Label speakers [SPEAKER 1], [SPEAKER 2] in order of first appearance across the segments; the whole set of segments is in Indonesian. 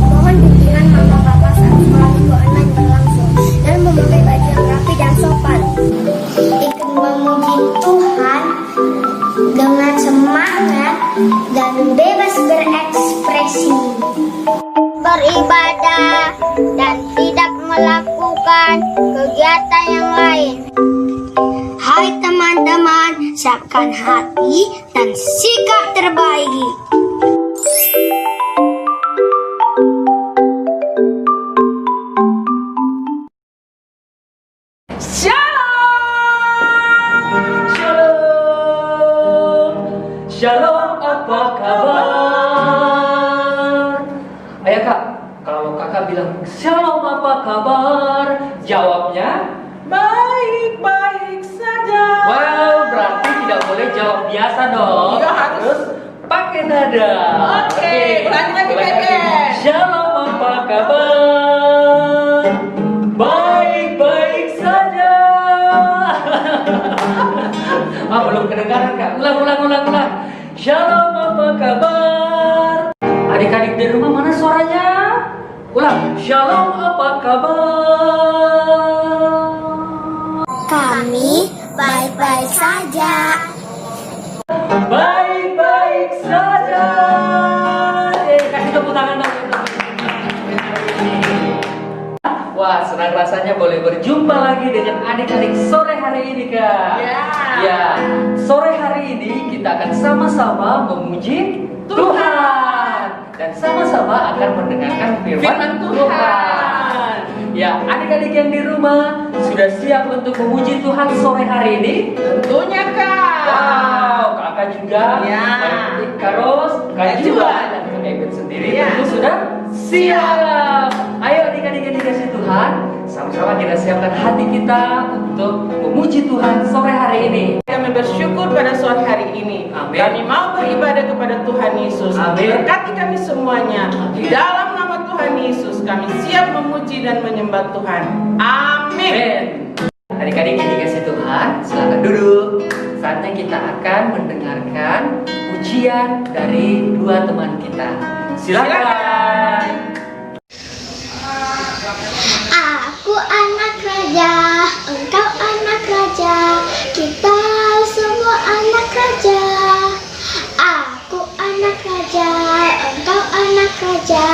[SPEAKER 1] Mohon bimbingan mama papa saat sekolah minggu online berlangsung dan memakai baju yang rapi dan sopan. Ikut memuji Tuhan dengan semangat dan bebas berekspresi. Beribadah dan tidak melakukan kegiatan yang lain. Hai teman-teman, siapkan hati dan sikap terbaik.
[SPEAKER 2] Shalom, apa kabar? Ayo kak, kalau kakak bilang shalom apa kabar, jawabnya
[SPEAKER 3] Baik-baik saja.
[SPEAKER 2] wow, berarti tidak boleh jawab biasa dong.
[SPEAKER 3] Iya, harus.
[SPEAKER 2] Terus pakai nada.
[SPEAKER 3] Oke, ulangi lagi, Beben.
[SPEAKER 2] Shalom, apa kabar? Baik-baik saja. Belum kedengaran kak. Ulang. Shalom, apa kabar? Adik-adik di rumah mana suaranya? Ulang. Shalom, apa kabar?
[SPEAKER 1] Kami baik-baik saja.
[SPEAKER 2] Baik-baik saja. Kasih tepuk tangan dong. Wah, senang rasanya boleh berjumpa lagi dengan adik-adik sore hari ini, Kak. Ya, sore hari ini kita akan sama-sama memuji Tuhan dan sama-sama akan mendengarkan firman Tuhan. Ya, adik-adik yang di rumah sudah siap untuk memuji Tuhan sore hari ini?
[SPEAKER 3] Tentunya Kak.
[SPEAKER 2] Wow, kakak juga,
[SPEAKER 3] Ya.
[SPEAKER 2] Kak Ros, Kak Juan, dan Kak Ebet sendiri tentu sudah siap. Ayo adik-adik yang dikasih Tuhan, sama-sama kita siapkan hati kita untuk memuji Tuhan sore hari ini.
[SPEAKER 3] Kami bersyukur pada sore hari ini.
[SPEAKER 2] Amin.
[SPEAKER 3] Kami mau beribadah kepada Tuhan Yesus.
[SPEAKER 2] Amin.
[SPEAKER 3] Berkati kami semuanya. Di dalam nama Tuhan Yesus, kami siap memuji dan menyembah Tuhan. Amin.
[SPEAKER 2] Amin. Adik-adik yang dikasih Tuhan, silakan duduk. Saatnya kita akan mendengarkan pujian dari dua teman kita. Silakan.
[SPEAKER 1] Aku anak raja, engkau anak raja, kita semua anak raja. Aku anak raja, engkau anak raja,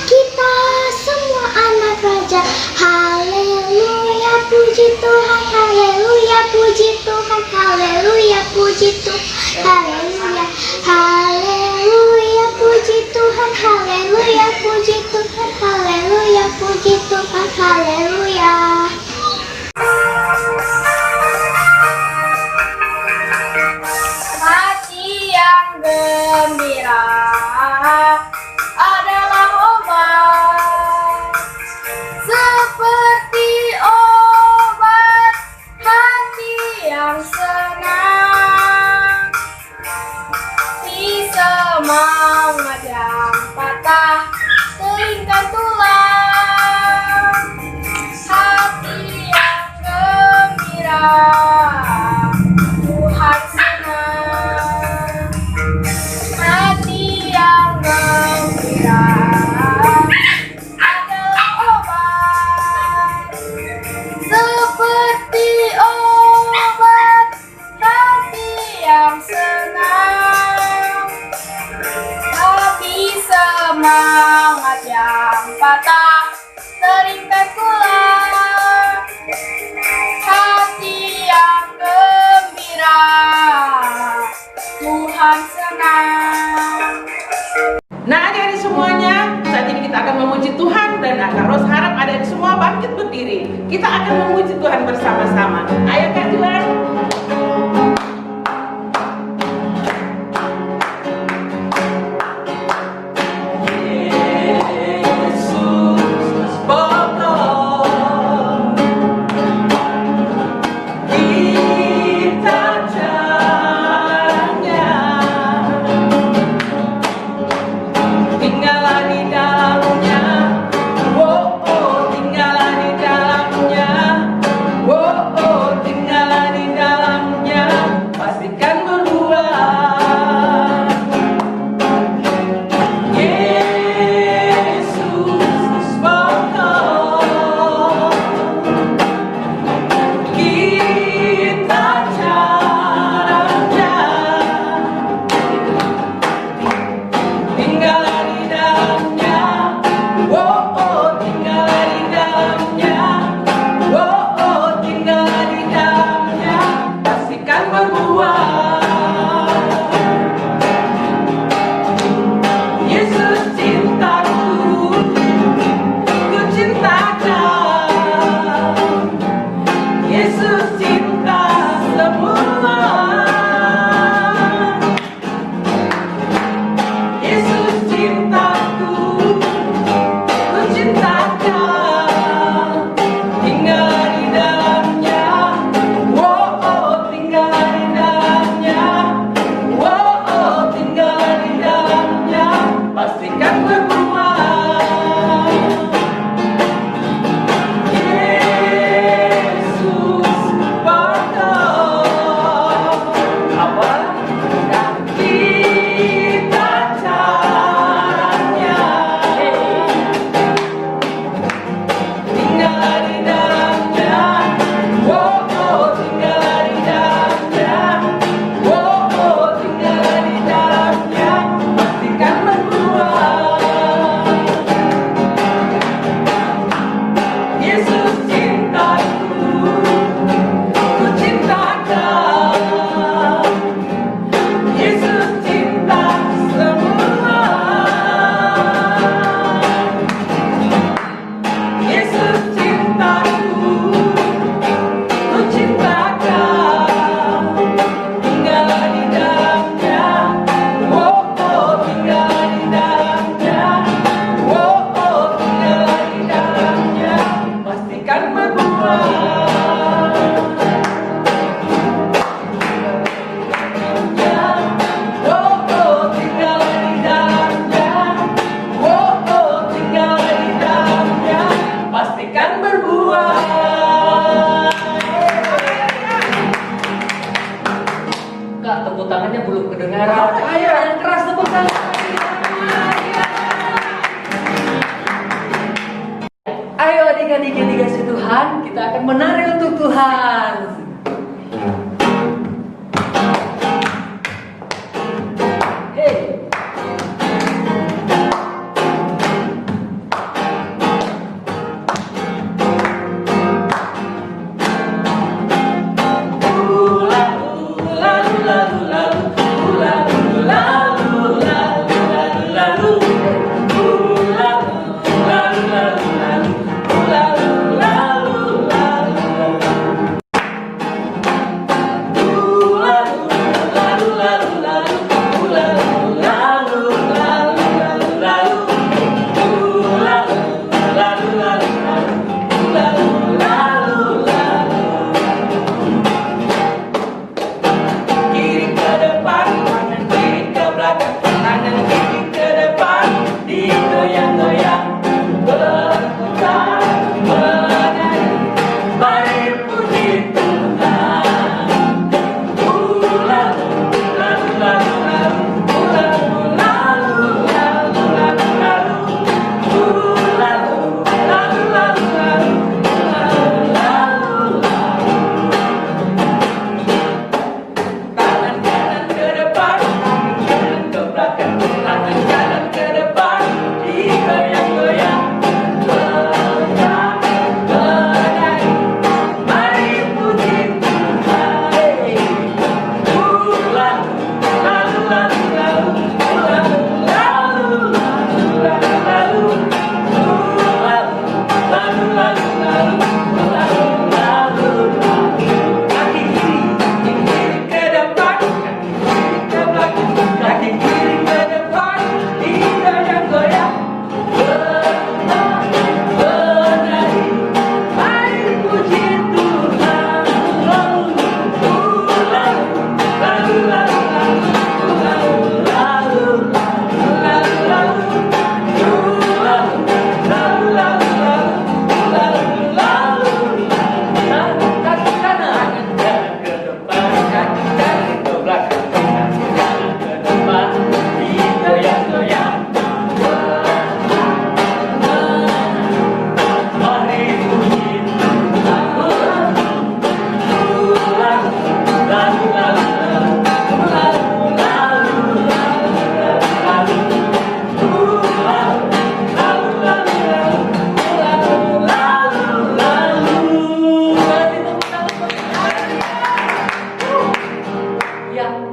[SPEAKER 1] kita semua anak raja. Haleluya, puji Tuhan, haleluya, puji Tuhan, haleluya, puji Tuhan, haleluya, haleluya, puji Tuhan, haleluya, puji Tuhan, haleluya, puji Tuhan, haleluya. Hati yang gembira adalah obat, seperti obat hati yang senang. Di semangat yang patah teringkat tulang, hati yang gembira Tuhan senang. Hati yang gembira adalah obat, seperti obat hati yang senang. Tapi semangat yang patah teringkat tulang, hati yang gembira Tuhan senang.
[SPEAKER 3] Nah, adik-adik semuanya, saat ini kita akan memuji Tuhan dan Kak Ros harap adik-adik semua bangkit berdiri. Kita akan memuji Tuhan bersama-sama. Ayo Kak Juan.
[SPEAKER 2] Tinggallah di dalamnya, oh, tinggallah di dalamnya. Kak, tepuk tangannya belum kedengaran. Ayo, yang keras tepuk tangan. Ayo adik-adik yang dikasih Tuhan, kita akan menari untuk Tuhan. Hey.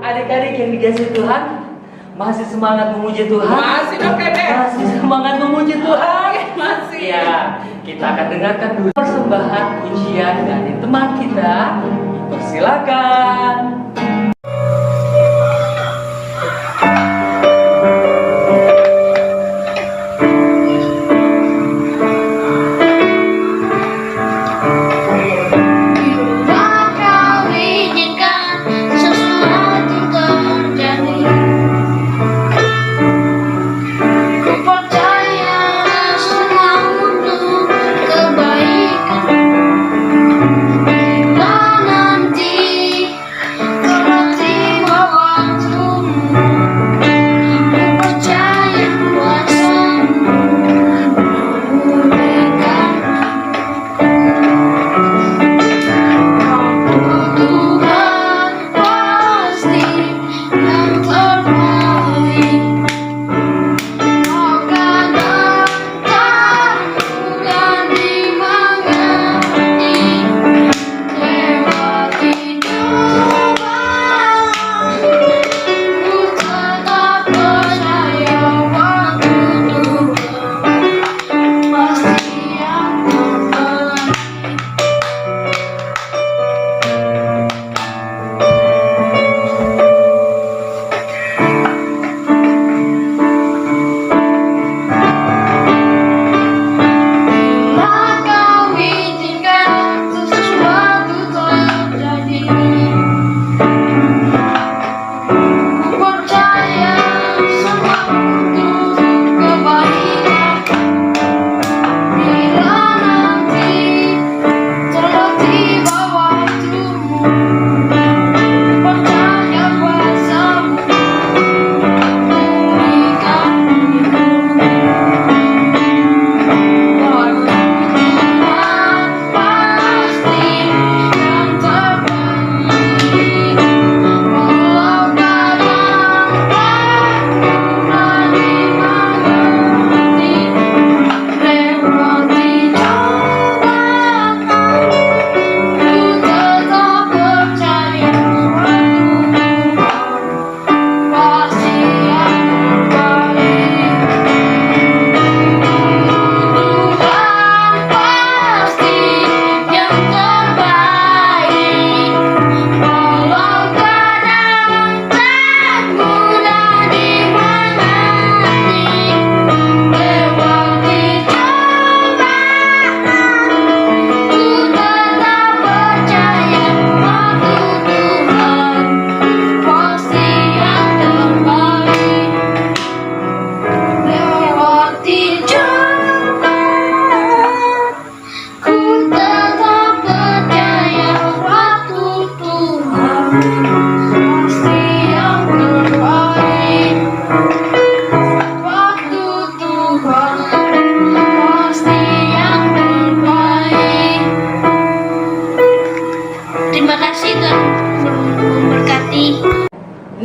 [SPEAKER 2] Adik-adik yang dikasih Tuhan, masih semangat memuji Tuhan?
[SPEAKER 3] Masih dong, Dedek.
[SPEAKER 2] Masih semangat memuji Tuhan?
[SPEAKER 3] Masih.
[SPEAKER 2] Ya, kita akan dengarkan dulu persembahan pujian dari teman kita. Persilakan.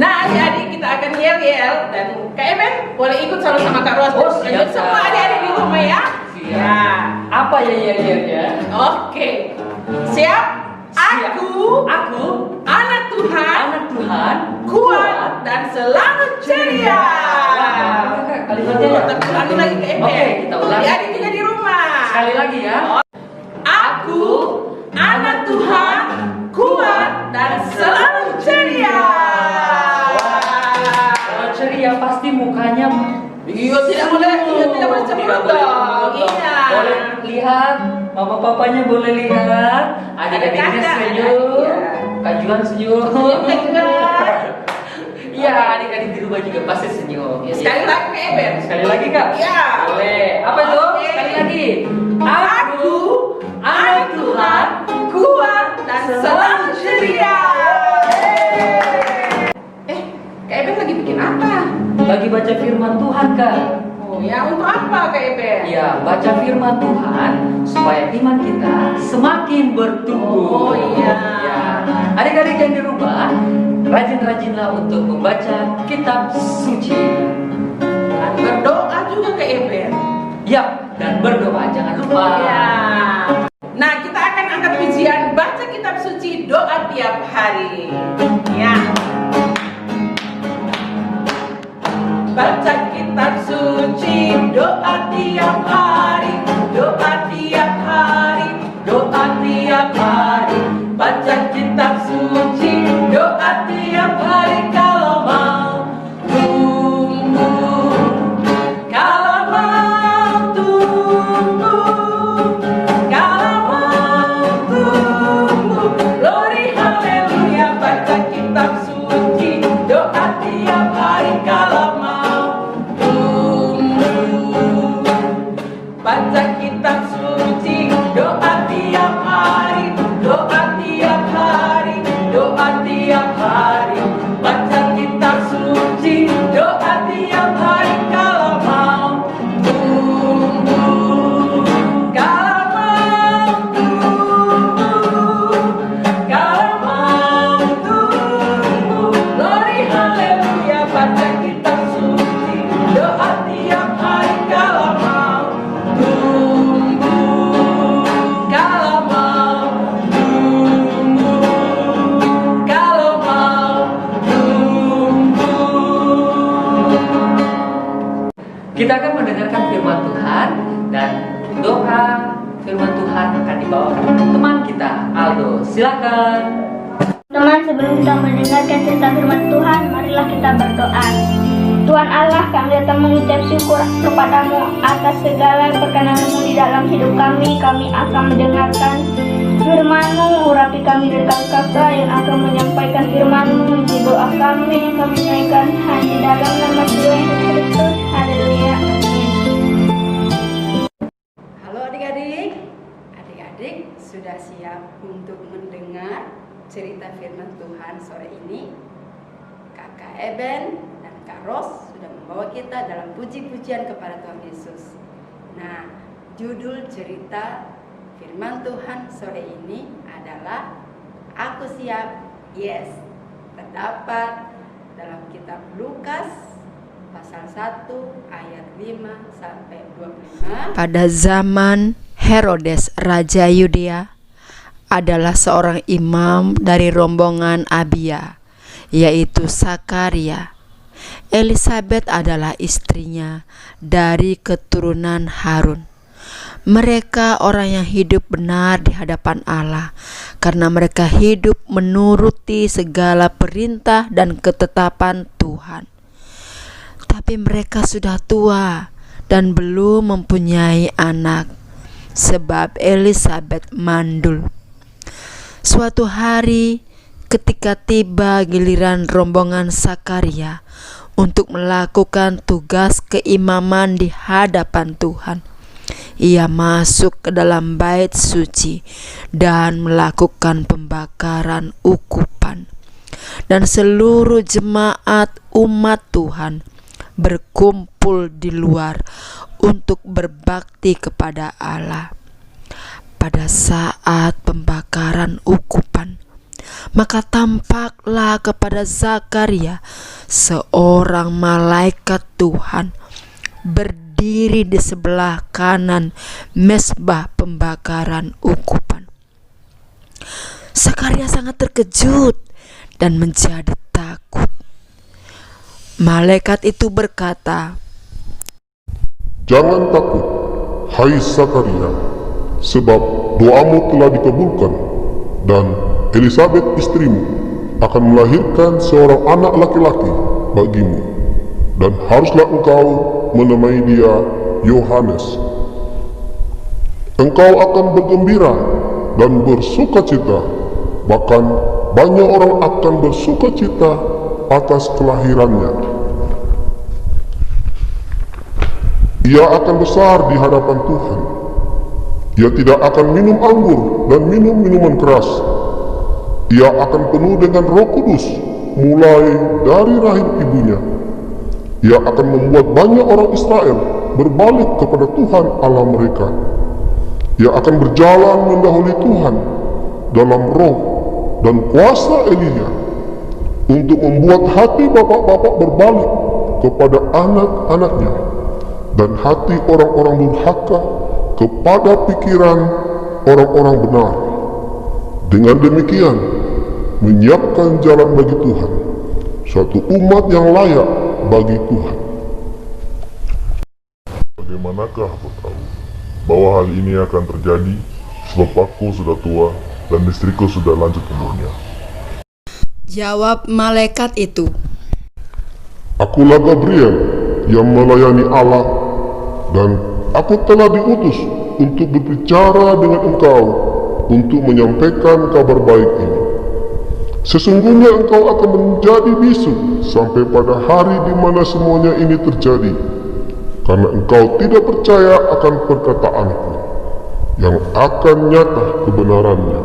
[SPEAKER 3] Nah, adik-adik kita akan yel-yel dan Kak Eben boleh ikut sama Kak Ros.
[SPEAKER 2] Oh, siap,
[SPEAKER 3] Semua
[SPEAKER 2] Kak.
[SPEAKER 3] adik-adik di rumah ya.
[SPEAKER 2] Siap.
[SPEAKER 3] Ya.
[SPEAKER 2] Apa ya yel-yelnya?
[SPEAKER 3] Oke. Siap?
[SPEAKER 2] Siap.
[SPEAKER 3] Aku anak Tuhan,
[SPEAKER 2] Anak Tuhan,
[SPEAKER 3] kuat dan selalu ceria.
[SPEAKER 2] Wah, kalimatnya ya.
[SPEAKER 3] Kita ulangi lagi Kak Eben.
[SPEAKER 2] Oke, kita ulangi.
[SPEAKER 3] Adik-adik juga di rumah.
[SPEAKER 2] Sekali lagi ya.
[SPEAKER 3] Aku anak Tuhan, kuat dan selalu ceria.
[SPEAKER 2] Kalau ceria pasti mukanya
[SPEAKER 3] Iya, tidak boleh cemberut dong. Iya.
[SPEAKER 2] Boleh lihat, mama papanya boleh lihat, adik-adiknya
[SPEAKER 3] Ada kakak,
[SPEAKER 2] senyum,
[SPEAKER 3] iya.
[SPEAKER 2] Kak Juan senyum.
[SPEAKER 3] Senyum.
[SPEAKER 2] Iya, adik-adik di rumah juga pasti senyum.
[SPEAKER 3] Ya, sekali lagi Kak Eben.
[SPEAKER 2] Sekali lagi Kak.
[SPEAKER 3] Iya.
[SPEAKER 2] Boleh. Apa itu?
[SPEAKER 3] Oke.
[SPEAKER 2] Sekali lagi.
[SPEAKER 3] Aku anak Tuhan, kuat dan selalu ceria. Kak Eben lagi bikin apa?
[SPEAKER 2] Lagi baca firman Tuhan Kak.
[SPEAKER 3] Oh ya, untuk apa Kak Eben?
[SPEAKER 2] Iya, baca firman Tuhan supaya iman kita semakin bertumbuh.
[SPEAKER 3] Oh, iya.
[SPEAKER 2] Ya. Adik-adik yang di rumah, rajin-rajinlah untuk membaca kitab suci.
[SPEAKER 3] Dan berdoa juga Kak Eben.
[SPEAKER 2] Ya, dan berdoa jangan lupa.
[SPEAKER 3] Ya. Nah, kita akan angkat pujian baca kitab suci doa tiap hari. Ya. Baca kitab suci doa tiap hari, doa tiap hari, doa tiap hari. Baca kitab suci doa tiap hari kalau mau tumbuh, kalau mau tumbuh, kalau mau tumbuh. Glory haleluya. Baca kitab suci doa tiap hari kalau mau tumbuh. Baca kitab suci doa tiap hari, doa tiap hari, doa tiap hari. Baca kitab suci doa tiap hari kalau mau tumbuh, kalau mau tumbuh, kalau mau tumbuh. Glory haleluya. Baca kitab suci doa tiap hari kalau mau tumbuh, kalau mau tumbuh, kalau mau tumbuh.
[SPEAKER 2] Kita akan mendengarkan firman Tuhan dan doa firman Tuhan akan dibawakan teman kita, Aldo. Silakan.
[SPEAKER 1] Teman, sebelum kita mendengarkan cerita firman Tuhan, marilah kita berdoa. Tuhan Allah, kami datang mengucap syukur kepadamu atas segala perkenan-Mu di dalam hidup kami. Kami akan mendengarkan firman-Mu, urapi kami dari kakak yang akan menyampaikan firman-Mu. Di doa kami naikkan hanya dalam nama Tuhan Yesus Kristus. Haleluya. Amin.
[SPEAKER 4] Halo adik-adik, adik-adik sudah siap untuk mendengar cerita firman Tuhan sore ini? Kakak Eben dan Kak Ros sudah membawa kita dalam puji-pujian kepada Tuhan Yesus. Nah, judul cerita firman Tuhan sore ini adalah Aku Siap, Yes. Terdapat dalam kitab Lukas pasal 1 ayat 5 sampai 25.
[SPEAKER 5] Pada zaman Herodes Raja Yudea adalah seorang imam dari rombongan Abia, yaitu Sakaria. Elisabet adalah istrinya dari keturunan Harun. Mereka orang yang hidup benar di hadapan Allah, karena mereka hidup menuruti segala perintah dan ketetapan Tuhan. Tapi mereka sudah tua dan belum mempunyai anak, sebab Elisabet mandul. Suatu hari ketika tiba giliran rombongan Sakaria untuk melakukan tugas keimaman di hadapan Tuhan, ia masuk ke dalam bait suci dan melakukan pembakaran ukupan. Dan seluruh jemaat umat Tuhan berkumpul di luar untuk berbakti kepada Allah. Pada saat pembakaran ukupan, maka tampaklah kepada Zakaria seorang malaikat Tuhan berdiri di sebelah kanan mezbah pembakaran ukupan. Zakaria sangat terkejut dan menjadi takut. Malaikat itu berkata,
[SPEAKER 6] "Jangan takut, hai Zakaria, sebab doamu telah dikabulkan, dan Elisabet istrimu akan melahirkan seorang anak laki-laki bagimu, dan haruslah engkau menamai dia Yohanes. Engkau akan bergembira dan bersukacita, bahkan banyak orang akan bersukacita atas kelahirannya. Ia akan besar di hadapan Tuhan. Ia tidak akan minum anggur dan minum minuman keras. Ia akan penuh dengan Roh Kudus mulai dari rahim ibunya. Ia akan membuat banyak orang Israel berbalik kepada Tuhan Allah mereka. Ia akan berjalan mendahului Tuhan dalam roh dan kuasa Elia, untuk membuat hati bapak-bapak berbalik kepada anak-anaknya, dan hati orang-orang durhaka kepada pikiran orang-orang benar. Dengan demikian, menyiapkan jalan bagi Tuhan, suatu umat yang layak bagi Tuhan." Bagaimanakah aku tahu bahwa hal ini akan terjadi, sebab aku sudah tua dan istriku sudah lanjut umurnya?
[SPEAKER 5] Jawab malaikat itu,
[SPEAKER 6] "Akulah Gabriel yang melayani Allah, dan aku telah diutus untuk berbicara dengan engkau untuk menyampaikan kabar baik ini. Sesungguhnya engkau akan menjadi bisu sampai pada hari di mana semuanya ini terjadi, karena engkau tidak percaya akan perkataanku yang akan nyata kebenarannya."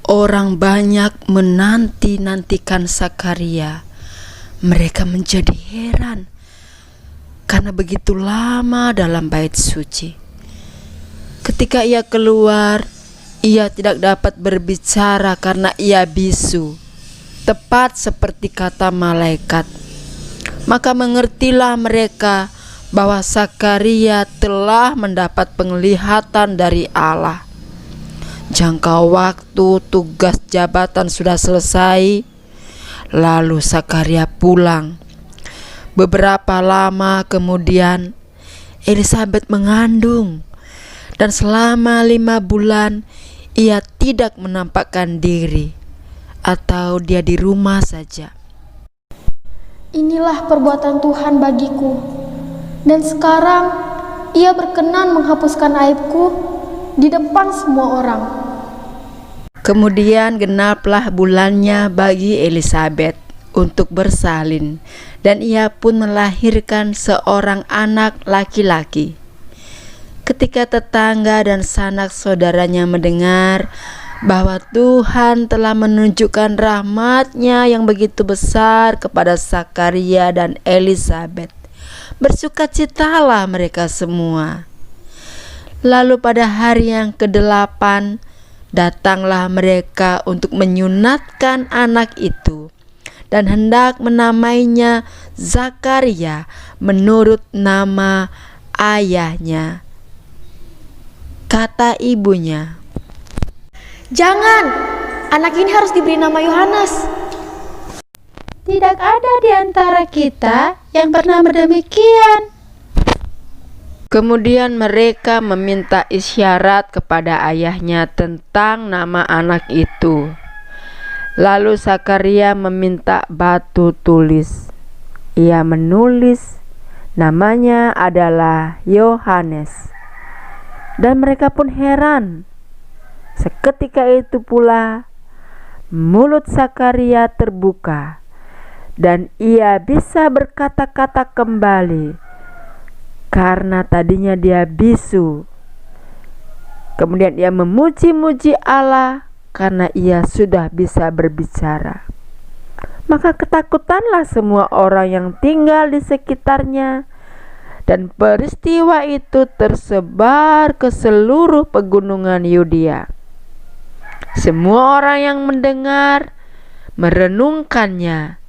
[SPEAKER 5] Orang banyak menanti-nantikan Zakaria. Mereka menjadi heran karena begitu lama dalam bait suci. Ketika ia keluar, ia tidak dapat berbicara karena ia bisu, tepat seperti kata malaikat. Maka mengertilah mereka bahwa Zakaria telah mendapat penglihatan dari Allah. Jangka waktu tugas jabatan sudah selesai, lalu Zakaria pulang. Beberapa lama kemudian Elisabet mengandung, dan selama 5 bulan ia tidak menampakkan diri, atau dia di rumah saja.
[SPEAKER 1] Inilah perbuatan Tuhan bagiku, dan sekarang Ia berkenan menghapuskan aibku di depan semua orang.
[SPEAKER 5] Kemudian genaplah bulannya bagi Elisabet untuk bersalin, dan ia pun melahirkan seorang anak laki-laki. Ketika tetangga dan sanak saudaranya mendengar bahwa Tuhan telah menunjukkan rahmat-Nya yang begitu besar kepada Zakaria dan Elisabet, bersukacitalah mereka semua. Lalu pada hari yang ke-8 datanglah mereka untuk menyunatkan anak itu, dan hendak menamainya Zakaria menurut nama ayahnya. Kata ibunya,
[SPEAKER 1] Jangan, anak ini harus diberi nama Yohanes.
[SPEAKER 7] Tidak ada di antara kita yang bernama demikian.
[SPEAKER 5] Kemudian mereka meminta isyarat kepada ayahnya tentang nama anak itu. Lalu Zakaria meminta batu tulis. Ia menulis namanya adalah Yohanes. Dan mereka pun heran. Seketika itu pula mulut Zakaria terbuka, dan ia bisa berkata-kata kembali, karena tadinya dia bisu. Kemudian ia memuji-muji Allah karena ia sudah bisa berbicara. Maka ketakutanlah semua orang yang tinggal di sekitarnya, dan peristiwa itu tersebar ke seluruh pegunungan Yudea. Semua orang yang mendengar merenungkannya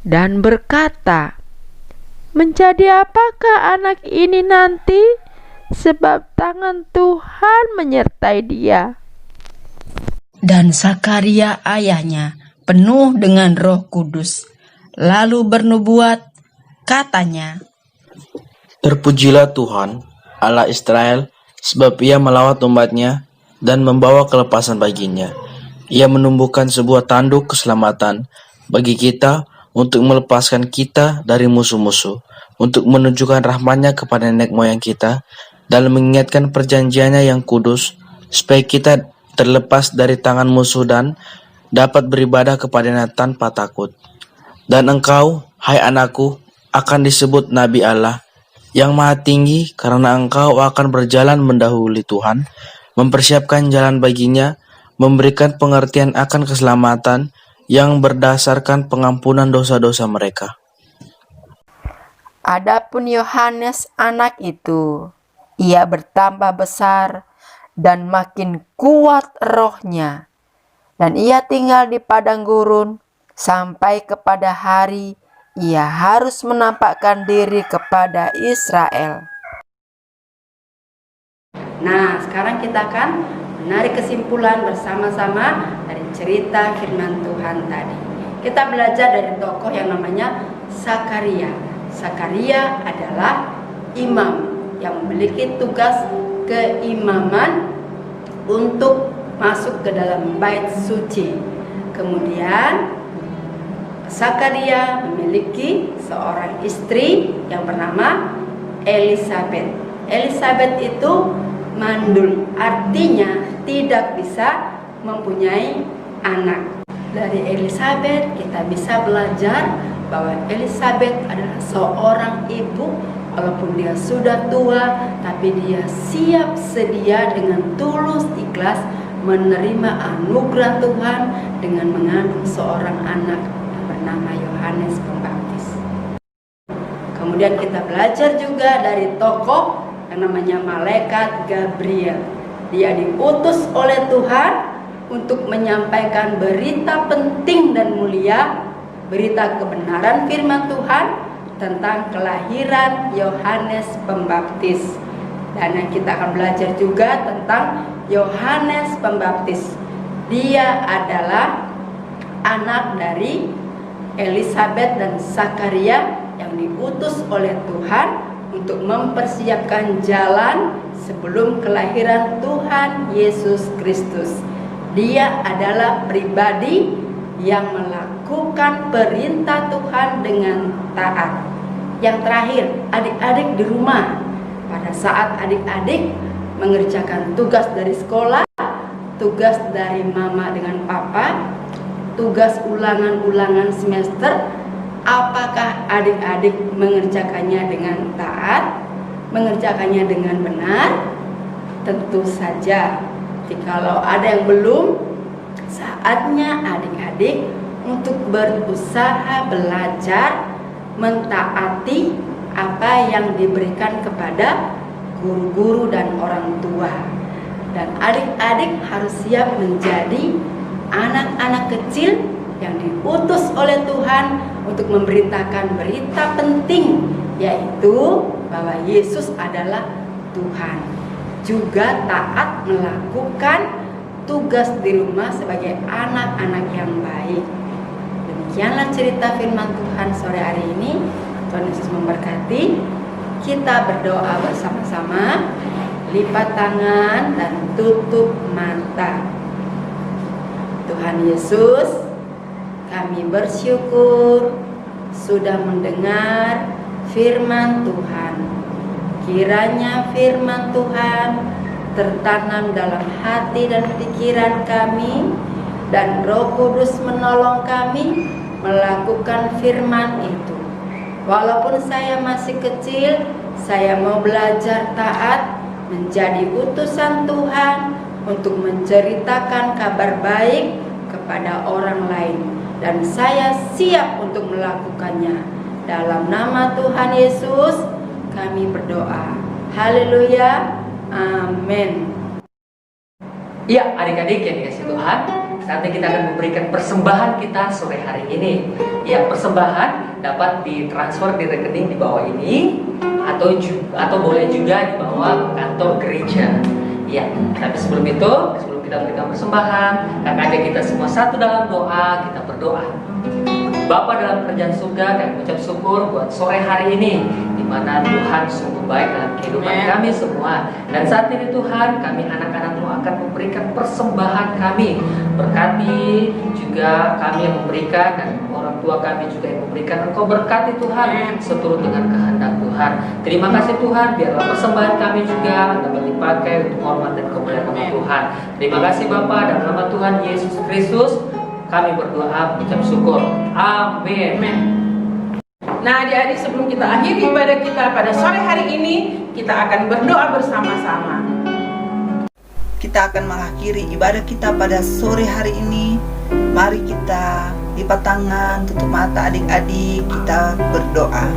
[SPEAKER 5] dan berkata, "Menjadi apakah anak ini nanti? Sebab tangan Tuhan menyertai dia."
[SPEAKER 8] Dan Sakaria ayahnya penuh dengan Roh Kudus, lalu bernubuat, katanya,
[SPEAKER 9] Terpujilah Tuhan, Allah Israel, sebab ia melawat umatnya dan membawa kelepasan baginya. Ia menumbuhkan sebuah tanduk keselamatan bagi kita untuk melepaskan kita dari musuh-musuh, untuk menunjukkan rahmat-Nya kepada nenek moyang kita, dan mengingatkan perjanjiannya yang kudus, supaya kita terlepas dari tangan musuh dan dapat beribadah kepadanya tanpa takut. Dan engkau, hai anakku, akan disebut Nabi Allah, yang Maha Tinggi, karena engkau akan berjalan mendahului Tuhan, mempersiapkan jalan baginya, memberikan pengertian akan keselamatan yang berdasarkan pengampunan dosa-dosa mereka.
[SPEAKER 5] Adapun Yohanes anak itu, ia bertambah besar dan makin kuat rohnya, dan ia tinggal di padang gurun sampai kepada hari ia harus menampakkan diri kepada Israel.
[SPEAKER 4] Nah, sekarang kita akan menarik kesimpulan bersama-sama dari cerita firman Tuhan tadi. Kita belajar dari tokoh yang namanya Sakaria. Sakaria adalah imam yang memiliki tugas keimaman untuk masuk ke dalam bait suci. Kemudian Sakaria memiliki seorang istri yang bernama Elisabet. Elisabet itu mandul, artinya tidak bisa mempunyai anak. Dari Elisabet kita bisa belajar bahwa Elisabet adalah seorang ibu, walaupun dia sudah tua, tapi dia siap sedia dengan tulus ikhlas menerima anugerah Tuhan dengan mengandung seorang anak bernama Yohanes Pembaptis. Kemudian kita belajar juga dari tokoh yang namanya malaikat Gabriel. Dia diutus oleh Tuhan untuk menyampaikan berita penting dan mulia, berita kebenaran firman Tuhan tentang kelahiran Yohanes Pembaptis. Dan yang kita akan belajar juga tentang Yohanes Pembaptis. Dia adalah anak dari Elisabet dan Sakaria yang diutus oleh Tuhan untuk mempersiapkan jalan sebelum kelahiran Tuhan Yesus Kristus. Dia adalah pribadi yang melakukan perintah Tuhan dengan taat. Yang terakhir, adik-adik di rumah, pada saat adik-adik mengerjakan tugas dari sekolah, tugas dari mama dengan papa, tugas ulangan-ulangan semester, apakah adik-adik mengerjakannya dengan taat, mengerjakannya dengan benar? Tentu saja. Jikalau ada yang belum, saatnya adik-adik untuk berusaha belajar mentaati apa yang diberikan kepada guru-guru dan orang tua. Dan adik-adik harus siap menjadi anak-anak kecil yang diutus oleh Tuhan untuk memberitakan berita penting, yaitu bahwa Yesus adalah Tuhan. Juga taat melakukan tugas di rumah sebagai anak-anak yang baik. Demikianlah cerita firman Tuhan sore hari ini. Tuhan Yesus memberkati. Kita berdoa bersama-sama, lipat tangan dan tutup mata. Tuhan Yesus, kami bersyukur sudah mendengar firman Tuhan. Kiranya firman Tuhan tertanam dalam hati dan pikiran kami, dan Roh Kudus menolong kami melakukan firman itu. Walaupun saya masih kecil, saya mau belajar taat, menjadi utusan Tuhan untuk menceritakan kabar baik kepada orang lain, dan saya siap untuk melakukannya. Dalam nama Tuhan Yesus kami berdoa. Haleluya. Amin.
[SPEAKER 2] Iya, adik-adik yang dikasih Tuhan, saatnya kita akan memberikan persembahan kita sore hari ini. Ya, persembahan dapat ditransfer di rekening di bawah ini atau boleh juga di bawah kantor gereja. Ya, tapi sebelum kita berikan persembahan, kakak-adik kita semua satu dalam doa, kita berdoa. Bapa dalam kerajaan surga, kami mengucap syukur buat sore hari ini, di mana Tuhan sungguh baik dalam kehidupan kami semua. Dan saat ini Tuhan, kami anak-anak-Mu akan memberikan persembahan kami. Berkati juga kami yang memberikan, dan orang tua kami juga yang memberikan. Engkau berkati Tuhan, seturut dengan kehendak Tuhan. Terima kasih Tuhan, biarlah persembahan kami juga dapat dipakai untuk hormat dan kemuliaan nama Tuhan. Terima kasih Bapa, dalam nama Tuhan Yesus Kristus kami berdoa mengucap syukur. Amin.
[SPEAKER 3] Nah, adik-adik, sebelum kita akhiri ibadah kita pada sore hari ini, kita akan berdoa bersama-sama.
[SPEAKER 10] Kita akan mengakhiri ibadah kita pada sore hari ini. Mari kita lipat tangan, tutup mata adik-adik, kita berdoa.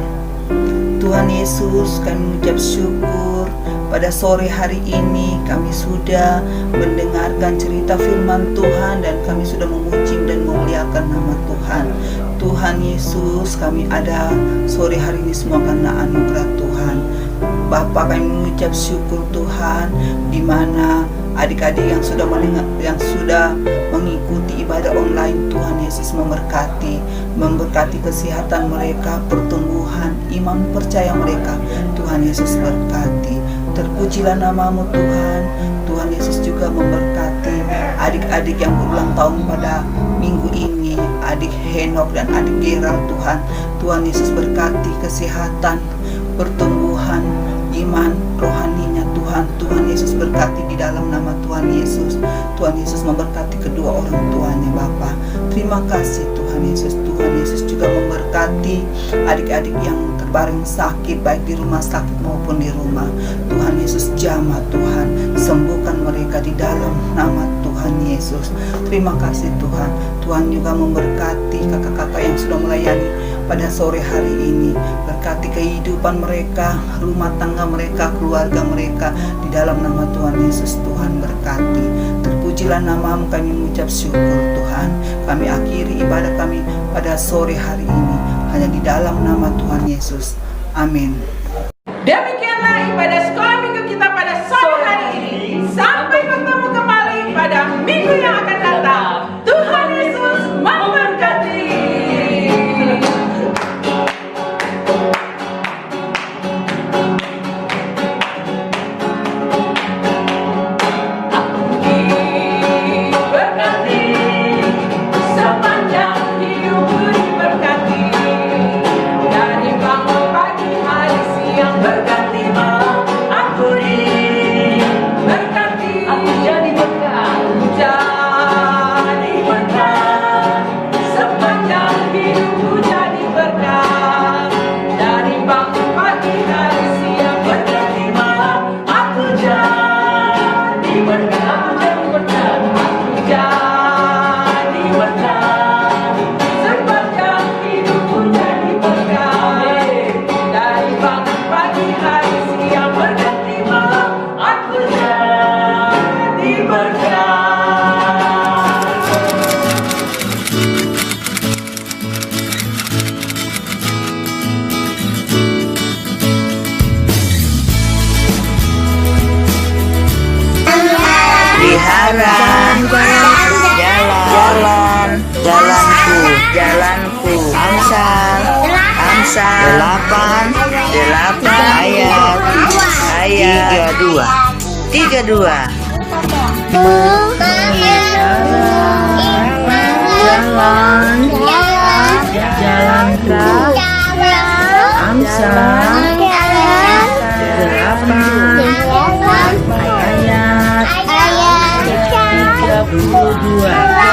[SPEAKER 10] Tuhan Yesus, kami mengucap syukur pada sore hari ini kami sudah mendengarkan cerita firman Tuhan dan kami sudah memuji dan memuliakan nama Tuhan. Tuhan Yesus, kami ada sore hari ini semua karena anugerah Tuhan. Bapa, kami mengucap syukur Tuhan, di mana adik-adik yang sudah mengikuti ibadah online. Tuhan Yesus memberkati kesehatan mereka, pertumbuhan iman percaya mereka. Tuhan Yesus berkati. Terpujilah namamu Tuhan. Tuhan Yesus juga memberkati adik-adik yang berulang tahun pada minggu ini, adik Henok dan adik Gerald. Tuhan Yesus berkati kesehatan, pertumbuhan iman rohaninya Tuhan. Tuhan Yesus berkati di dalam nama Tuhan Yesus. Tuhan Yesus memberkati kedua orang tuanya Bapa. Terima kasih Tuhan Yesus. Tuhan Yesus juga memberkati adik-adik yang terbaring sakit, baik di rumah sakit maupun di rumah. Tuhan Yesus jamah Tuhan, sembuhkan mereka di dalam nama Tuhan Yesus. Terima kasih Tuhan. Tuhan juga memberkati kakak-kakak yang sudah melayani pada sore hari ini. Berkati kehidupan mereka, rumah tangga mereka, keluarga mereka, di dalam nama Tuhan Yesus. Tuhan berkati. Terpujilah namamu, kami mengucap syukur Tuhan. Kami akhiri ibadah kami pada sore hari ini hanya di dalam nama Tuhan Yesus. Amin.
[SPEAKER 3] Demikianlah ibadah sekolah minggu kita pada sore hari ini. Sampai bertemu kembali pada minggu yang akan datang. Tuhan Yesus memberkati.
[SPEAKER 10] Jalanku, Amsal 8 ayat 32. Jalanku, Amsal 8 ayat 32.
[SPEAKER 7] Ayat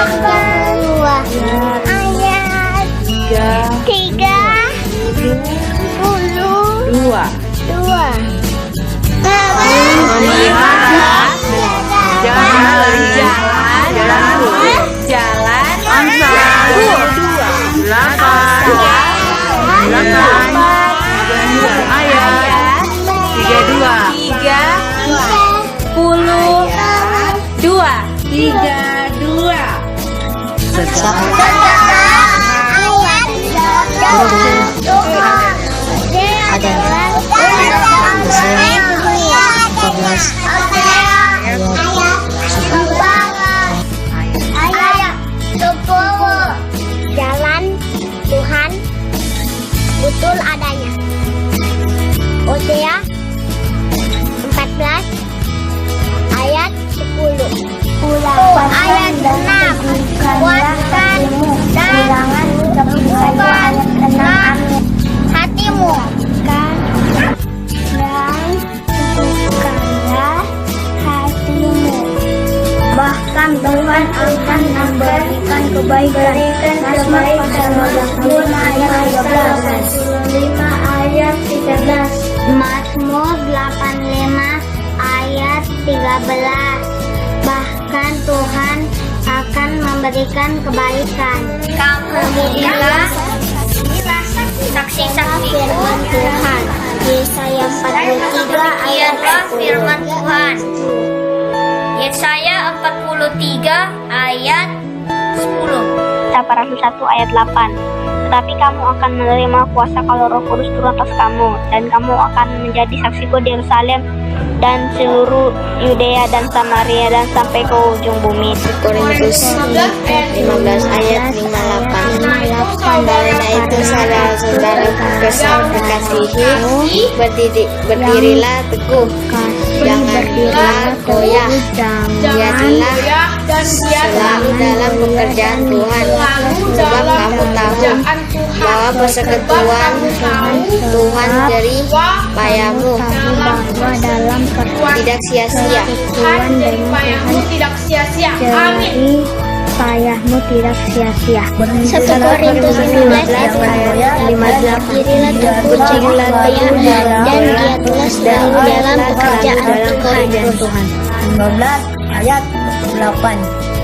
[SPEAKER 7] 32.
[SPEAKER 3] 3, 2.
[SPEAKER 1] Jalan Tuhan betul adanya. Hosea 14 ayat 10. Ayat 6. Kuatkan dan teguhkan hatimu. Dan teguhkanlah hatimu. Bahkan Tuhan akan memberikan kebaikan. Mazmur ayat 13. Mazmur 85 ayat 13. Bahkan Tuhan akan memberikan kebaikan. Kemudianlah saksi-saksi firman Tuhan. Yesaya 43 ayat 10. Firman Tuhan. Yesaya 43 ayat 10. Taparan 1 ayat 8. Tetapi kamu akan menerima kuasa kalau Roh Kudus turun atas kamu, dan kamu akan menjadi saksiku di Yerusalem dan seluruh Yudea dan Samaria dan sampai ke ujung bumi.
[SPEAKER 11] Korintus 15 ayat 58. Karena itu saudara-saudara kekasihi, berdirilah teguh, janganlah goyah, giatlah selalu dalam pekerjaan Tuhan, sebab kamu tahu bahwa persekutuan Tuhan jerih payamu tidak sia-sia.
[SPEAKER 1] Jadi payahmu tidak sia-sia. 1 Korintus 15 ayat 15. Dirilah teguh, janganlah goyah, dan giatlah selalu dalam pekerjaan Tuhan.
[SPEAKER 11] 15 ayat 8.